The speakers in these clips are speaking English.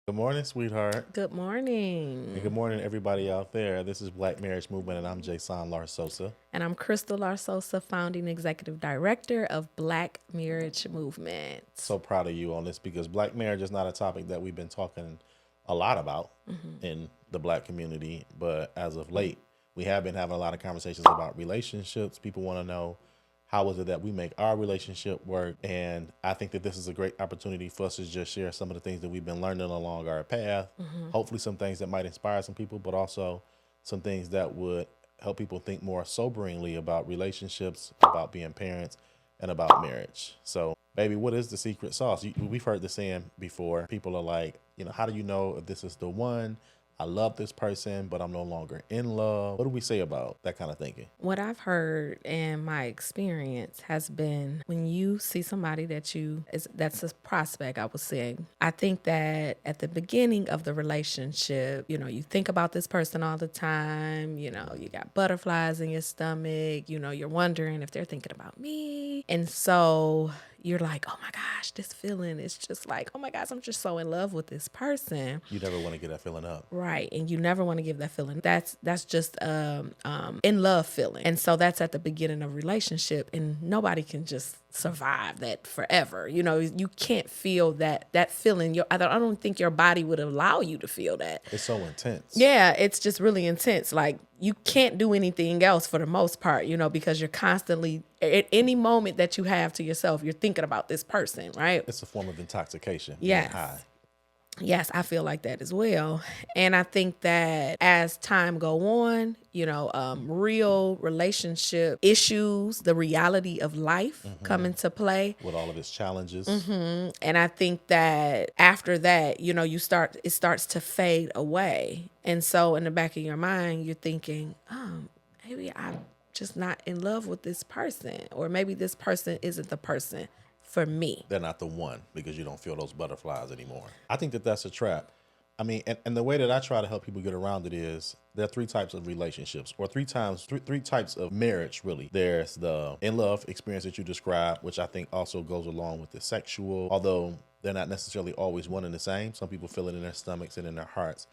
Good morning, sweetheart. Good And good morning. morning, everybody out there. This is Black Marriage Movement, and I'm Jason Larsosa. And I'm Crystal Larsosa, founding executive director of Black Marriage Movement. So proud of you on this because black marriage is not a topic that we've been talking a lot about Mm-hmm. in the black community. But as of late, we have been having a lot of conversations about relationships. People want to know how is it that we make our relationship work. And I think that this is a great opportunity for us to just share some of the things that we've been learning along our path. Mm-hmm. Hopefully, some things that might inspire some people, but also some things that would help people think more soberingly about relationships, about being parents, and about marriage. So, baby, what is the secret sauce? We've heard the saying before. People are like, how do you know if this is the one? I love this person, but I'm no longer in love. What do we say about that kind of thinking? What I've heard and my experience has been when you see somebody that's a prospect, I would say. I think that at the beginning of the relationship, you think about this person all the time, you got butterflies in your stomach, you're wondering if they're thinking about me. And so you're like, oh my gosh, this feeling is just like, oh my gosh, I'm just so in love with this person. You never want to get that feeling up. Right. And you never want to give that feeling. That's just in love feeling. And so that's at the beginning of a relationship, and nobody can just survive that forever. You can't feel that feeling. I don't think your body would allow you to feel that. It's so intense. Yeah, it's just really intense. Like you can't do anything else for the most part, because you're constantly at any moment that you have to yourself, you're thinking about this person, right? It's a form of intoxication. Yes. High. Yes, I feel like that as well. And I think that as time go on, real relationship issues, the reality of life come into play. With all of its challenges. And I think that after that, it starts to fade away. And so in the back of your mind, you're thinking, maybe I'm just not in love with this person, or maybe this person isn't the person for me. They're not the one because you don't feel those butterflies anymore. I think that that's a trap. I mean, and the way that I try to help people get around it is there are three types of relationships, or three types of marriage, really. There's the in love experience that you described, which I think also goes along with the sexual, although they're not necessarily always one and the same. Some people feel it in their stomachs and in their hearts,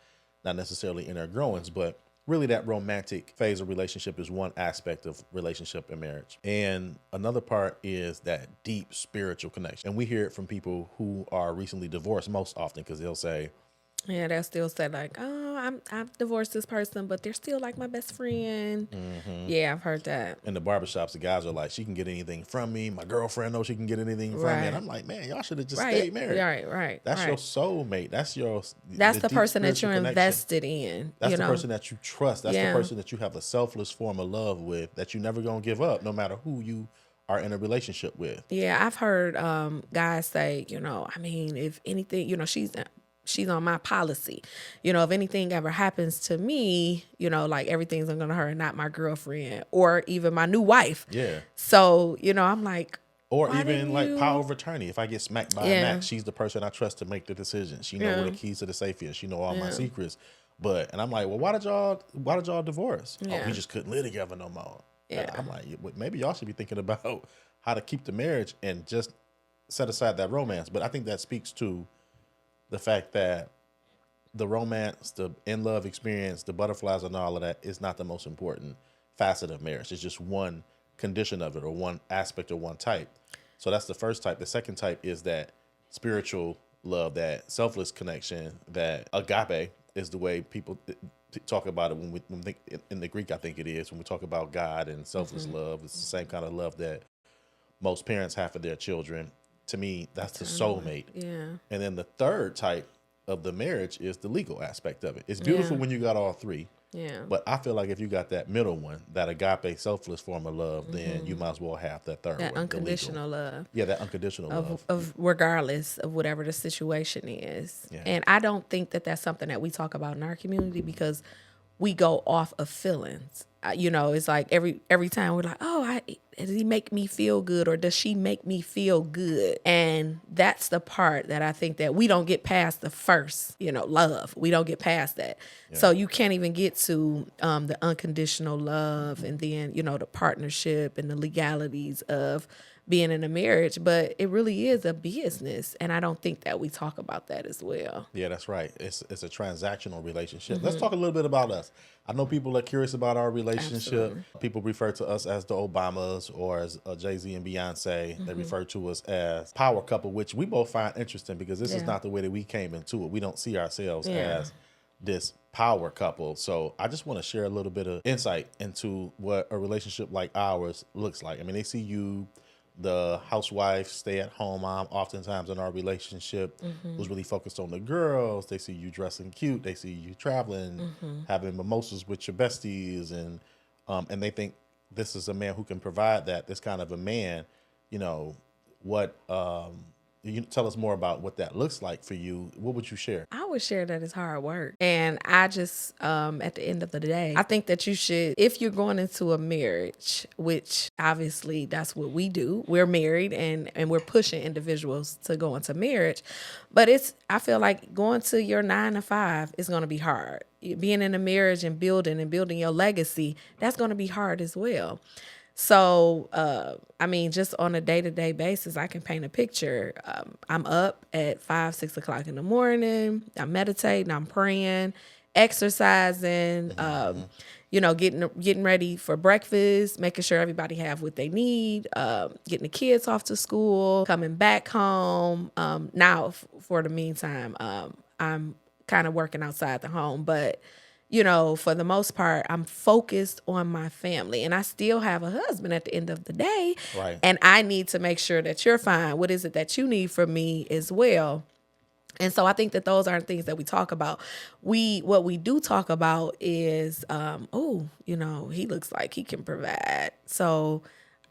not necessarily in their groins, but really that romantic phase of relationship is one aspect of relationship and marriage. And another part is that deep spiritual connection. And we hear it from people who are recently divorced most often because they'll say, Yeah, they'll still say like, "Oh, I've divorced this person, but they're still like my best friend." Yeah, I've heard that. in the barbershops, the guys are like, she can get anything from me. My girlfriend knows she can get anything from me. Right. And I'm like, man, y'all should have just Right, stayed married. right. That's your soulmate. That's That's the deep person that you're spiritual connection. invested in. That's the person that you trust. That's Yeah. the person that you have a selfless form of love with that you never gonna give up, no matter who you are in a relationship with. Yeah, I've heard guys say, I mean, if anything, she's on my policy. If anything ever happens to me, like everything's going to her and not my girlfriend or even my new wife. Yeah. So, I'm like, Or why even didn't like you- power of attorney. If I get smacked by a Yeah. Mac, she's the person I trust to make the decision. She know where the keys to the safe is. She know all my secrets. And I'm like, well, why did y'all divorce? Oh, Yeah. we just couldn't live together no more. And Yeah. I'm like, well, maybe y'all should be thinking about how to keep the marriage and just set aside that romance. But I think that speaks to the fact that the romance, the in love experience, the butterflies and all of that is not the most important facet of marriage. It's just one condition of it or one aspect or one type. So that's the first type. The second type is that spiritual love, that selfless connection, that agape is the way people talk about it when we think in the Greek. I think it is when we talk about God and selfless love. It's the same kind of love that most parents have for their children. To me, that's the soulmate. Yeah. And then the third type of the marriage is the legal aspect of it. It's beautiful Yeah. when you got all three. Yeah. But I feel like if you got that middle one, that agape, selfless form of love, then you might as well have that third That one. the legal. unconditional love. Yeah, that unconditional love. Of regardless of whatever the situation is. Yeah. And I don't think that that's something that we talk about in our community because we go off of feelings. It's like every time we're like, oh, Does he make me feel good, or does she make me feel good? And that's the part that I think that we don't get past the first, love. We don't get past that. Yeah. So you can't even get to the unconditional love, and then, the partnership and the legalities of being in a marriage, but it really is a business, and I don't think that we talk about that as well. Yeah, that's right. It's a transactional relationship. Let's talk a little bit about us. I know people are curious about our relationship. Absolutely. People refer to us as the Obamas or as Jay-Z and Beyonce. They refer to us as power couple, which we both find interesting because this is not the way that we came into it. We don't see ourselves as this power couple. So I just want to share a little bit of insight into what a relationship like ours looks like. I mean, they see you, the housewife, stay-at-home mom, oftentimes in our relationship was really focused on the girls. They see you dressing cute. They see you traveling, having mimosas with your besties, and they think this is a man who can provide that. This kind of a man, what you tell us more about what that looks like for you. What would you share? I would share that it's hard work. And I just, at the end of the day, I think that you should, if you're going into a marriage, which obviously that's what we do, we're married and we're pushing individuals to go into marriage. But I feel like going to your 9 to 5 is going to be hard. Being in a marriage and building your legacy, that's going to be hard as well. So, just on a day-to-day basis, I can paint a picture. I'm up at 5, 6 o'clock in the morning. I'm meditating, I'm praying, exercising, getting ready for breakfast, making sure everybody have what they need, getting the kids off to school, coming back home. Now, for the meantime, I'm kind of working outside the home, but for the most part, I'm focused on my family, and I still have a husband at the end of the day. Right. And I need to make sure that you're fine. What is it that you need from me as well? And so I think that those aren't things that we talk about. What we do talk about is, he looks like he can provide. So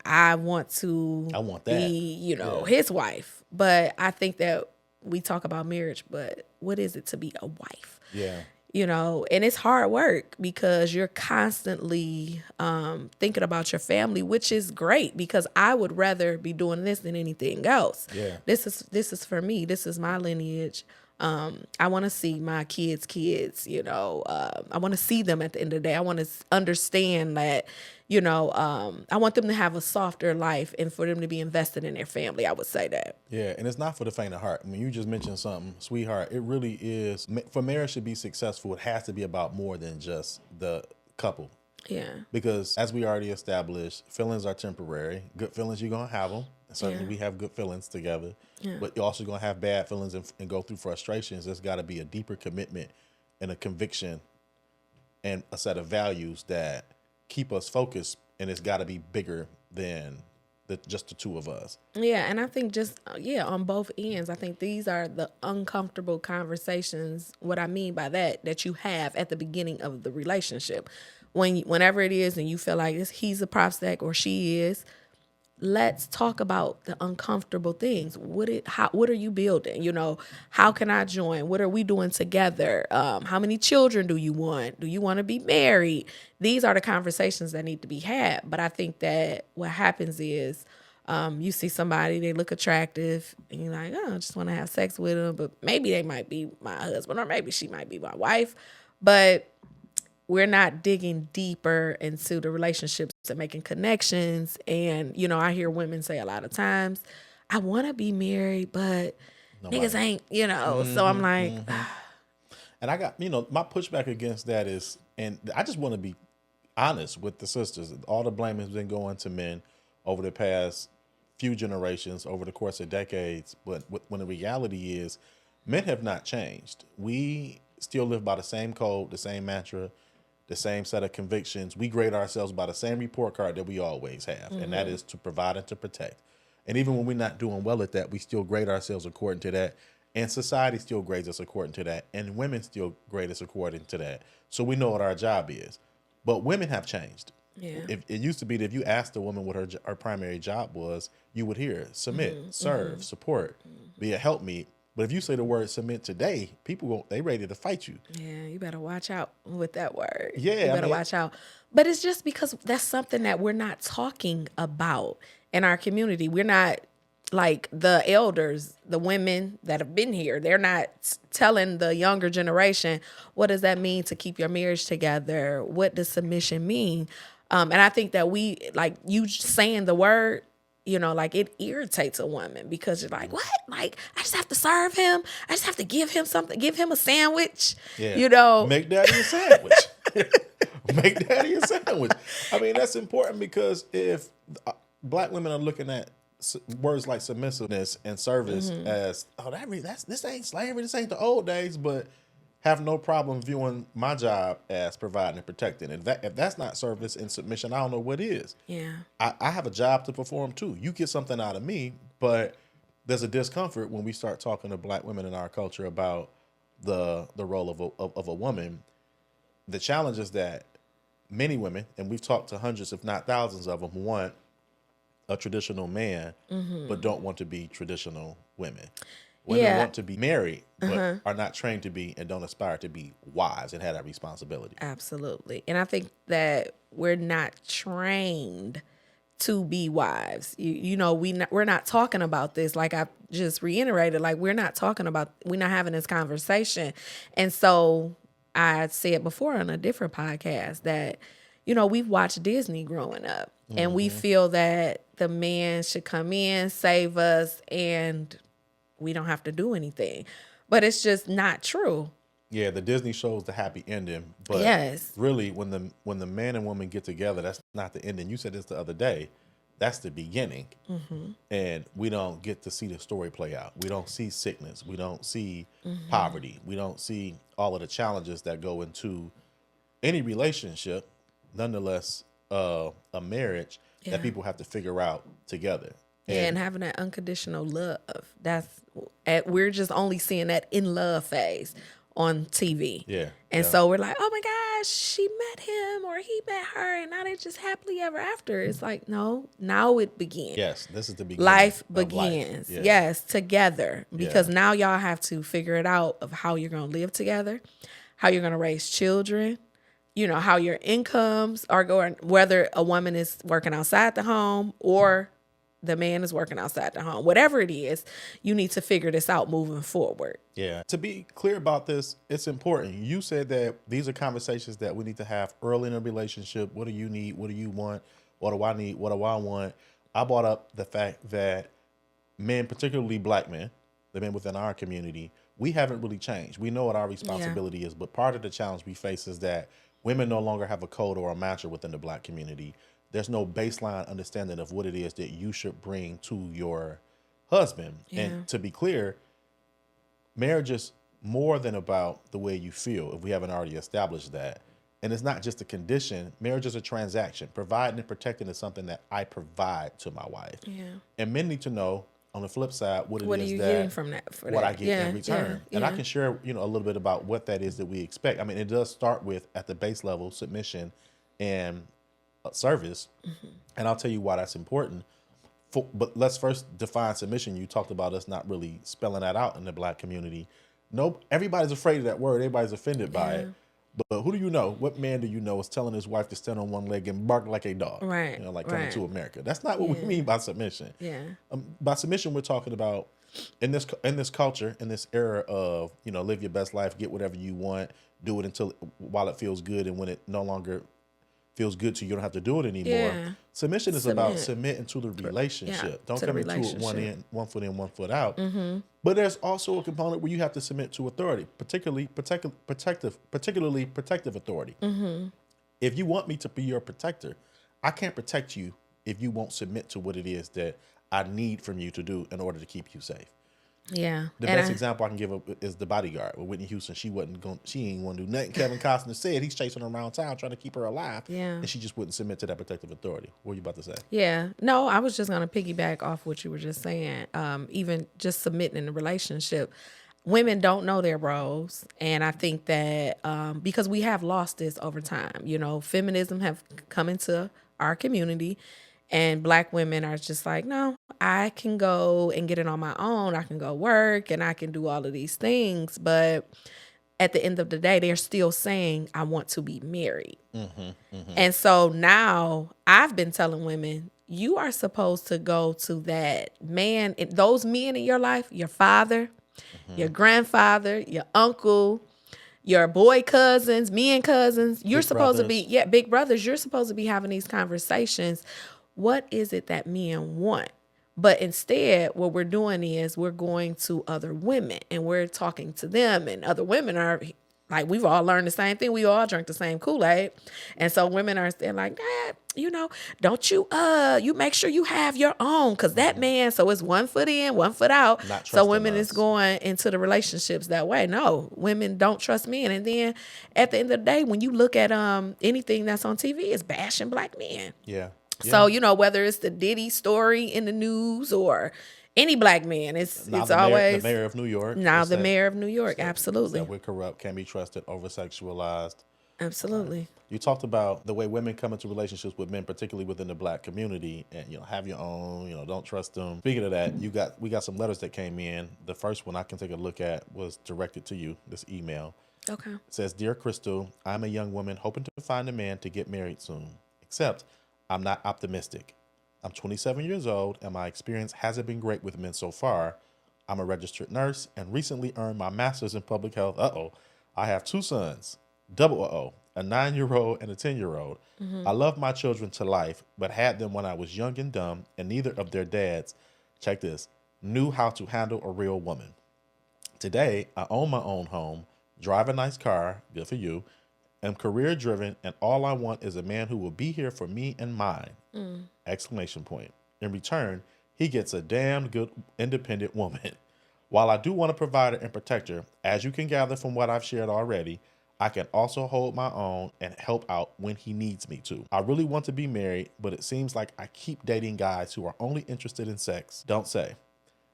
I want that. Be, his wife. But I think that we talk about marriage, but what is it to be a wife? Yeah. And it's hard work because you're constantly thinking about your family, which is great because I would rather be doing this than anything else. Yeah. This is for me. This is my lineage. I want to see my kids. I want to see them at the end of the day. I want to understand that, I want them to have a softer life and for them to be invested in their family. I would say that. Yeah, and it's not for the faint of heart. I mean, you just mentioned something, sweetheart. It really is. For marriage to be successful, it has to be about more than just the couple. Yeah. Because as we already established, feelings are temporary. Good feelings, you're going to have them. Certainly we have good feelings together. Yeah. But you're also going to have bad feelings and go through frustrations. There's got to be a deeper commitment and a conviction and a set of values that keep us focused, and it's got to be bigger than just the two of us. Yeah, and I think on both ends, I think these are the uncomfortable conversations. What I mean by that you have at the beginning of the relationship. Whenever it is and you feel like he's a prospect or she is, let's talk about the uncomfortable things. What are you building? How can I join? What are we doing together? How many children do you want? Do you want to be married? These are the conversations that need to be had. But I think that what happens is you see somebody, they look attractive, and you're like, I just want to have sex with them. But maybe they might be my husband, or maybe she might be my wife. But we're not digging deeper into the relationships and making connections. And, I hear women say a lot of times, I want to be married, but niggas ain't, so I'm like. And I got, my pushback against that is, and I just want to be honest with the sisters. All the blame has been going to men over the past few generations, over the course of decades. But when the reality is, men have not changed. We still live by the same code, the same mantra, the same set of convictions. We grade ourselves by the same report card that we always have, and that is to provide and to protect. And even when we're not doing well at that, we still grade ourselves according to that, and society still grades us according to that, and women still grade us according to that. So we know what our job is. But women have changed. Yeah. If it used to be that if you asked a woman what her primary job was, you would hear submit, serve, support, be a helpmeet. But if you say the word submit today, they ready to fight you. Yeah, you better watch out with that word. You Yeah, I better mean, watch out. But it's just because that's something that we're not talking about in our community. We're not like the elders, the women that have been here. They're not telling the younger generation, what does that mean to keep your marriage together? What does submission mean? And I think that we, like you saying the word, like it irritates a woman because you're like, what? Like, I just have to serve him. I just have to give him something, give him a sandwich, yeah. Make daddy a sandwich. Make daddy a sandwich. I mean, that's important because if black women are looking at words like submissiveness and service as, this ain't slavery, this ain't the old days, but have no problem viewing my job as providing and protecting. And if that's not service and submission, I don't know what is. Yeah. I have a job to perform too. You get something out of me, but there's a discomfort when we start talking to black women in our culture about the role of a woman. The challenge is that many women, and we've talked to hundreds, if not thousands of them, want a traditional man, but don't want to be traditional women. Women want to be married, but are not trained to be and don't aspire to be wives and have that responsibility. Absolutely. And I think that we're not trained to be wives. We're not talking about this. Like I just reiterated, like we're not having this conversation. And so I said before on a different podcast that, we've watched Disney growing up and we feel that the man should come in, save us, and we don't have to do anything. But it's just not true. Yeah, the Disney shows the happy ending, but really when the man and woman get together, that's not the ending. You said this the other day. That's the beginning. And we don't get to see the story play out. We don't see sickness. We don't see poverty. We don't see all of the challenges that go into any relationship, nonetheless a marriage that people have to figure out together. And having that unconditional love. We're just only seeing that in love phase on TV. Yeah. And so we're like, oh my gosh, she met him or he met her and now they're just happily ever after. It's like, no, now it begins. Yes, this is the beginning. Life begins. Life. Yes, together. Because now y'all have to figure it out of how you're going to live together, how you're going to raise children, how your incomes are going, whether a woman is working outside the home or the man is working outside the home. Whatever it is, you need to figure this out moving forward. Yeah. To be clear about this, it's important. You said that these are conversations that we need to have early in a relationship. What do you need? What do you want? What do I need? What do I want? I brought up the fact that men, particularly black men, the men within our community, we haven't really changed. We know what our responsibility is, but part of the challenge we face is that women no longer have a code or a mantra within the black community. There's no baseline understanding of what it is that you should bring to your husband. Yeah. And to be clear, marriage is more than about the way you feel, if we haven't already established that. And it's not just a condition. Marriage is a transaction. Providing and protecting is something that I provide to my wife. Yeah. And men need to know, on the flip side, what are you getting from that? I get in return. Yeah. And I can share, a little bit about what that is that we expect. I mean, it does start with, at the base level, submission and service, and I'll tell you why that's important. But let's first define submission. You talked about us not really spelling that out in the black community. No, everybody's afraid of that word. Everybody's offended by it. But who do you know? What man do you know is telling his wife to stand on one leg and bark like a dog? Right. Like coming to America. That's not what we mean by submission. Yeah. By submission, we're talking about in this culture, in this era of live your best life, get whatever you want, do it while it feels good, and when it no longer feels good to you, don't have to do it anymore. Yeah. Submission is about submitting to the relationship. Yeah, don't come into it one foot in, one foot out. But there's also a component where you have to submit to authority, particularly protective authority. If you want me to be your protector, I can't protect you if you won't submit to what it is that I need from you to do in order to keep you safe. Yeah. The best example I can give is The Bodyguard with Whitney Houston. She ain't going to do nothing. Kevin Costner said he's chasing her around town trying to keep her alive. Yeah. And she just wouldn't submit to that protective authority. What were you about to say? Yeah. No, I was just going to piggyback off what you were just saying. Even just submitting in a relationship, women don't know their roles. And I think that because we have lost this over time, feminism have come into our community. And Black women are just like, no, I can go and get it on my own. I can go work and I can do all of these things. But at the end of the day, they're still saying, I want to be married. And so now I've been telling women, you are supposed to go to that man, those men in your life, your father, your grandfather, your uncle, your boy cousins, men cousins. You're Big supposed to brothers. be, big brothers. You're supposed to be having these conversations. What is it that men want? But instead, what we're doing is we're going to other women and we're talking to them, and other women are like, we've all learned the same thing. We all drink the same Kool-Aid. And so women are still like, don't you make sure you have your own, because that man, so it's 1 foot in, 1 foot out. Not So trusting women is us. going into the relationships that way. No, women don't trust men. And then at the end of the day, when you look at anything that's on TV, it's bashing Black men. Yeah. So, whether it's the Diddy story in the news or any Black man, it's The always mayor of New York. now is the that- mayor of New York. said Absolutely. we're corrupt, can't be trusted, over sexualized. Absolutely. You talked about the way women come into relationships with men, particularly within the Black community, and have your own. Don't trust them. Speaking of that, we got some letters that came in. The first one I can take a look at was directed to you. This email. Okay. It says, "Dear Crystal, I'm a young woman hoping to find a man to get married soon. Except I'm not optimistic. I'm 27 years old, and my experience hasn't been great with men so far. I'm a registered nurse and recently earned my master's in public health. I have 2 sons, double a 9-year-old and a 10-year-old. I love my children to life, but had them when I was young and dumb, and neither of their dads, check this, knew how to handle a real woman. Today, I own my own home, drive a nice car, good for you, am career driven, and all I want is a man who will be here for me and mine. Exclamation point. In return, he gets a damn good independent woman. While I do want to provide her and protect her, as you can gather from what I've shared already, I can also hold my own and help out when he needs me to. I really want to be married, but it seems like I keep dating guys who are only interested in sex. Don't say.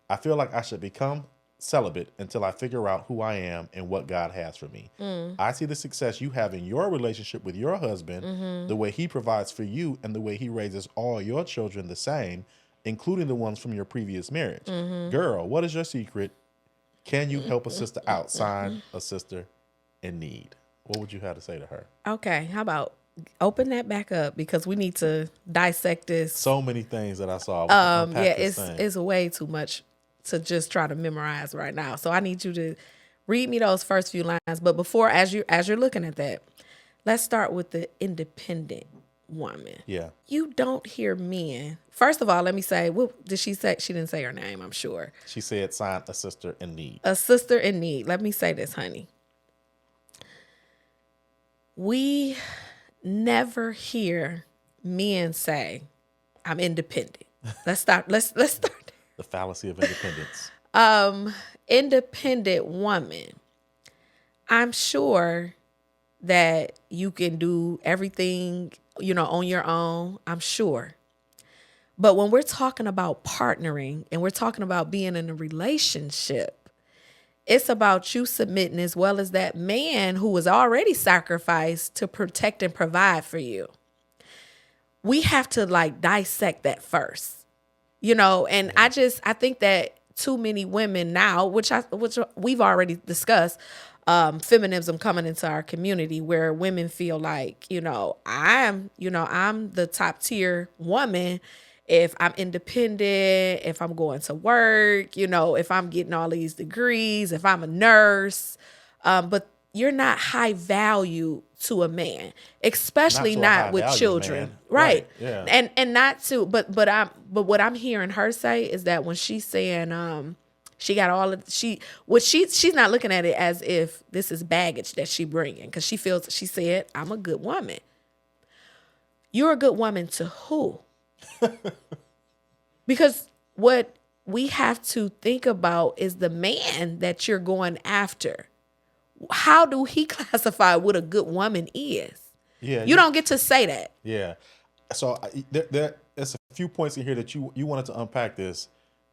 I feel like I should become celibate until I figure out who I am and what God has for me. I see the success you have in your relationship with your husband, the way he provides for you, and the way he raises all your children the same, including the ones from your previous marriage. Girl, what is your secret? Can you help a sister out? Sign, a sister in need. What would you have to say to her? Okay. How about open that back up, because we need to dissect this. So many things that I saw. It's way too much to just try to memorize right now. So I need you to read me those first few lines. But before, as you're looking at that, let's start with the independent woman. Yeah. You don't hear men. First of all, let me say, what did she say? She didn't say her name, I'm sure. She said, sign, a sister in need. A sister in need. Let me say this, honey. We never hear men say, I'm independent. Let's start. Let's start. The fallacy of independence. Independent woman. I'm sure that you can do everything, on your own. I'm sure. But when we're talking about partnering and we're talking about being in a relationship, it's about you submitting as well as that man who was already sacrificed to protect and provide for you. We have to dissect that first. And I think that too many women now, which we've already discussed, feminism coming into our community, where women feel like, I'm the top tier woman if I'm independent, if I'm going to work, if I'm getting all these degrees, if I'm a nurse, but you're not high value to a man, especially not with children, man. Right? Yeah. And not to, but what I'm hearing her say is that when she's saying, she got all of she's not looking at it as if this is baggage that she bringing, because she said, I'm a good woman. You're a good woman to who? Because what we have to think about is the man that you're going after. How do he classify what a good woman is? Yeah, you don't get to say that. Yeah. So there's a few points in here that you wanted to unpack this,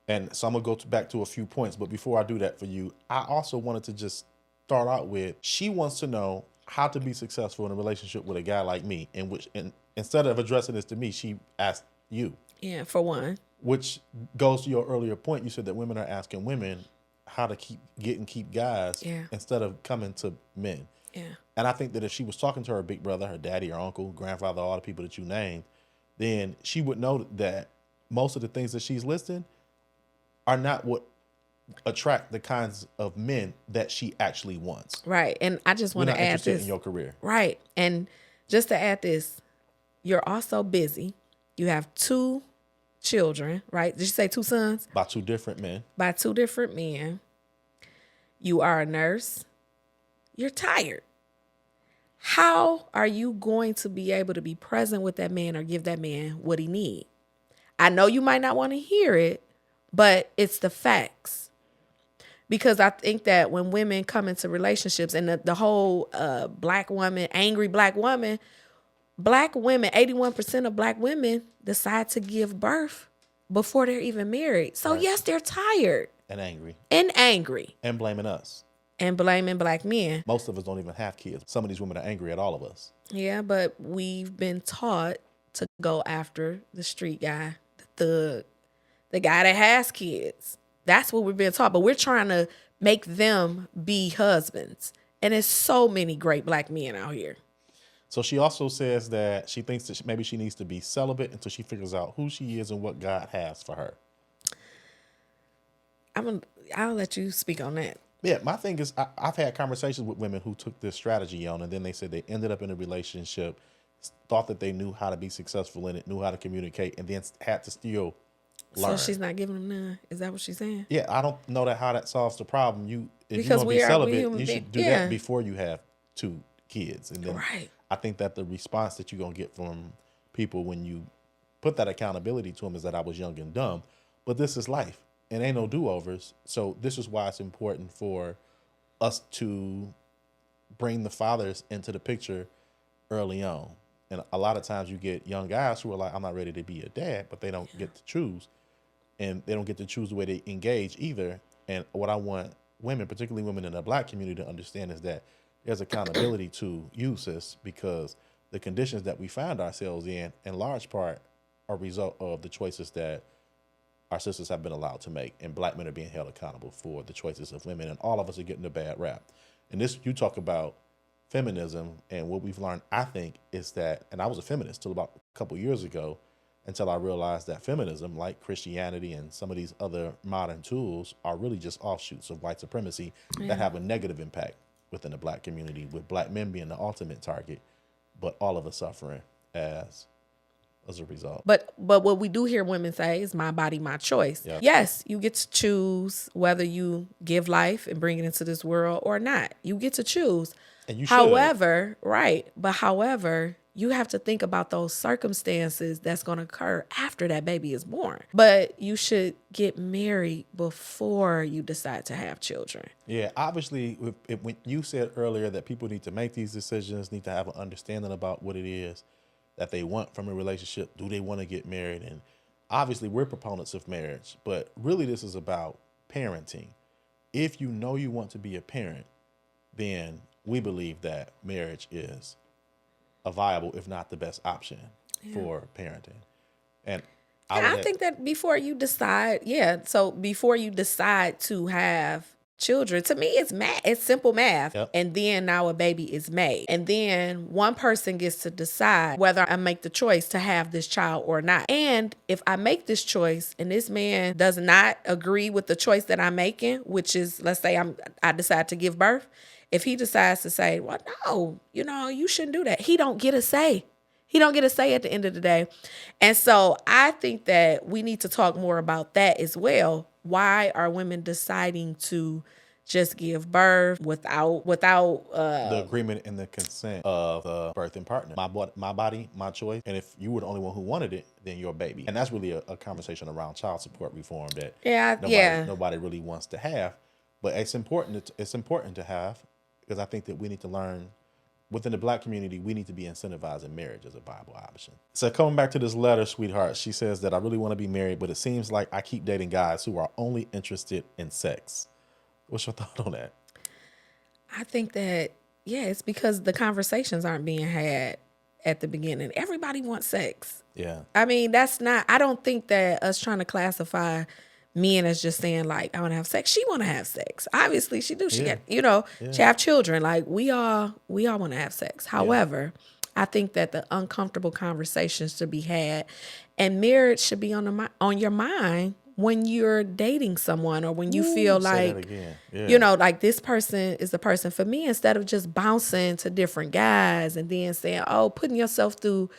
and so I'm gonna go back to a few points. But before I do that for you, I also wanted to just start out with, she wants to know how to be successful in a relationship with a guy like me, and instead of addressing this to me, she asked you. Yeah, for one. Which goes to your earlier point. You said that women are asking women how to keep guys Yeah. instead of coming to men. Yeah. And I think that if she was talking to her big brother, her daddy, her uncle, grandfather, all the people that you named, then she would know that most of the things that she's listing are not what attract the kinds of men that she actually wants. Right. And I just We're want not to add interested this. in your career. Right. And just to add this, you're also busy. You have 2 children, right? Did you say 2 sons? By 2 different men. By 2 different men. You are a nurse. You're tired. How are you going to be able to be present with that man or give that man what he needs? I know you might not want to hear it, but it's the facts. Because I think that when women come into relationships and the whole black woman, angry black women, 81% of black women decide to give birth before they're even married. So Right. yes, they're tired And angry. And blaming us. And blaming black men. Most of us don't even have kids. Some of these women are angry at all of us. Yeah, but we've been taught to go after the street guy, the guy that has kids. That's what we've been taught. But we're trying to make them be husbands. And there's so many great black men out here. So she also says that she thinks that maybe she needs to be celibate until she figures out who she is and what God has for her. I'll let you speak on that. Yeah, my thing is I've had conversations with women who took this strategy on, and then they said they ended up in a relationship, thought that they knew how to be successful in it, knew how to communicate, and then had to still learn. So she's not giving them none. Is that what she's saying? Yeah, I don't know how that solves the problem. If Because you're gonna be celibate, human you being- should do yeah. that before you have 2 kids, and then Right. I think that the response that you're gonna get from people when you put that accountability to them is that I was young and dumb, but this is life and ain't no do-overs. So this is why it's important for us to bring the fathers into the picture early on. And a lot of times you get young guys who are like, I'm not ready to be a dad, but they don't get to choose. And they don't get to choose the way they engage either. And what I want women, particularly women in the black community, to understand is that there's accountability to you, sis, because the conditions that we find ourselves in large part, are a result of the choices that our sisters have been allowed to make. And black men are being held accountable for the choices of women. And all of us are getting a bad rap. And this, you talk about feminism, and what we've learned, I think, is that, and I was a feminist till about a couple years ago, until I realized that feminism, like Christianity and some of these other modern tools, are really just offshoots of white supremacy that have a negative impact within the black community, with black men being the ultimate target, but all of us suffering as a result. But what we do hear women say is my body, my choice. Yeah. Yes, you get to choose whether you give life and bring it into this world or not. You get to choose. And you should. However, you have to think about those circumstances that's going to occur after that baby is born. But you should get married before you decide to have children. Yeah, obviously, when you said earlier that people need to make these decisions, need to have an understanding about what it is that they want from a relationship. Do they want to get married? And obviously, we're proponents of marriage, but really this is about parenting. If you know you want to be a parent, then we believe that marriage is a viable, if not the best option for parenting. And I think that before you decide, before you decide to have children, to me, it's math. It's simple math. Yep. And then now a baby is made. And then one person gets to decide whether I make the choice to have this child or not. And if I make this choice and this man does not agree with the choice that I'm making, which is, let's say I decide to give birth. If he decides to say, well, no, you shouldn't do that, he don't get a say. He don't get a say at the end of the day. And so I think that we need to talk more about that as well. Why are women deciding to just give birth without the agreement and the consent of the birthing partner? My body, my choice. And if you were the only one who wanted it, then your baby. And that's really a conversation around child support reform that nobody really wants to have. But it's important to have, because I think that we need to learn within the black community, we need to be incentivizing marriage as a viable option. So coming back to this letter, sweetheart, she says that I really want to be married, but it seems like I keep dating guys who are only interested in sex. What's your thought on that? I think that, it's because the conversations aren't being had. at the beginning. Everybody wants sex. Yeah. I mean, I don't think that us trying to classify men as just saying like, I want to have sex. She want to have sex. Obviously she do. She Yeah. got, she have children. Like we all want to have sex. However, I think that the uncomfortable conversations should be had, and marriage should be on your mind when you're dating someone, or when you feel Say like, that again. Yeah. like this person is the person for me, instead of just bouncing to different guys and then saying, oh, putting yourself through,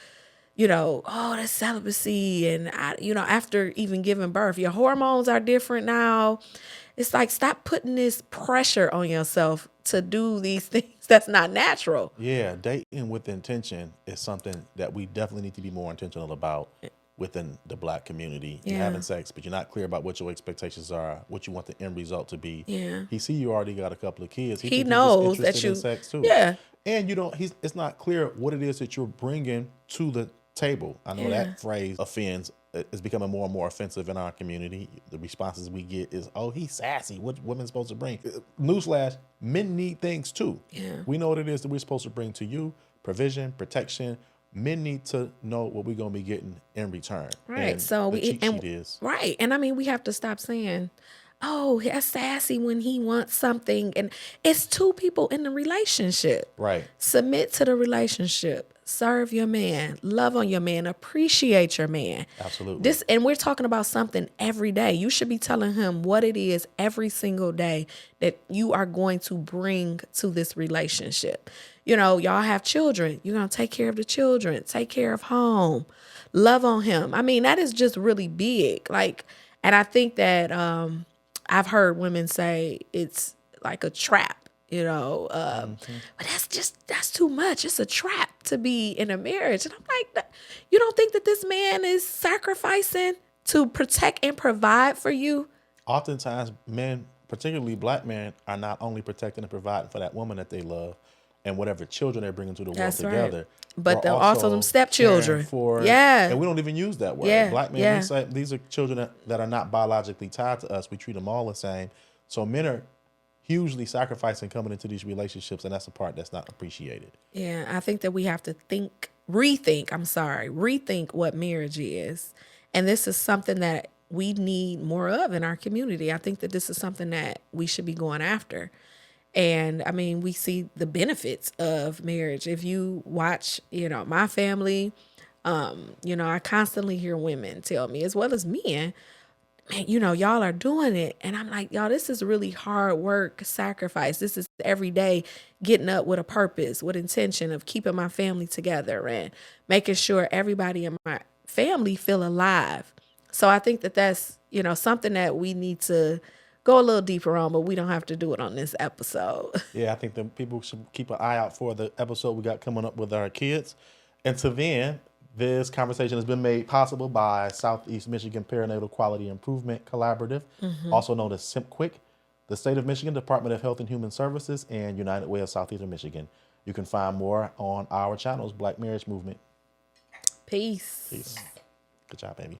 oh, that's celibacy. And, after even giving birth, your hormones are different now. It's like, stop putting this pressure on yourself to do these things that's not natural. Yeah. Dating with intention is something that we definitely need to be more intentional about within the Black community. You're having sex, but you're not clear about what your expectations are, what you want the end result to be. Yeah. He see you already got a couple of kids. He knows just that interested in sex too. Yeah. And it's not clear what it is that you're bringing to the table. I know that phrase offends. It's becoming more and more offensive in our community. The responses we get is, oh, he's sassy. What women supposed to bring? Newsflash, men need things too. Yeah. We know what it is that we're supposed to bring to you: provision, protection. Men need to know what we're going to be getting in return. Right. And So the cheat sheet is. Right. And I mean, we have to stop saying, oh, that's sassy when he wants something. And it's two people in the relationship. Right. Submit to the relationship. Serve your man. Love on your man. Appreciate your man. Absolutely. And we're talking about something every day. You should be telling him what it is every single day that you are going to bring to this relationship. Y'all have children. You're going to take care of the children. Take care of home. Love on him. I mean, that is just really big. Like, and I think that I've heard women say it's like a trap. But that's too much. It's a trap to be in a marriage. And I'm like, you don't think that this man is sacrificing to protect and provide for you? Oftentimes, men, particularly Black men, are not only protecting and providing for that woman that they love and whatever children they're bringing to the world together, but they're also them stepchildren. And we don't even use that word. Yeah. Black men, we say these are children that are not biologically tied to us. We treat them all the same. So men are hugely sacrificing coming into these relationships, and that's a part that's not appreciated. Yeah, I think that we have to rethink what marriage is. And this is something that we need more of in our community. I think that this is something that we should be going after. And I mean, we see the benefits of marriage. If you watch, my family, I constantly hear women tell me, as well as men, man, y'all are doing it. And I'm like, y'all, this is really hard work, sacrifice. This is every day getting up with a purpose, with intention of keeping my family together and making sure everybody in my family feel alive. So I think that that's, something that we need to go a little deeper on, but we don't have to do it on this episode. Yeah, I think that people should keep an eye out for the episode we got coming up with our kids. Until then, this conversation has been made possible by Southeast Michigan Perinatal Quality Improvement Collaborative, also known as SEMPQIC, the State of Michigan Department of Health and Human Services, and United Way of Southeastern Michigan. You can find more on our channels, Black Marriage Movement. Peace. Peace. Good job, baby.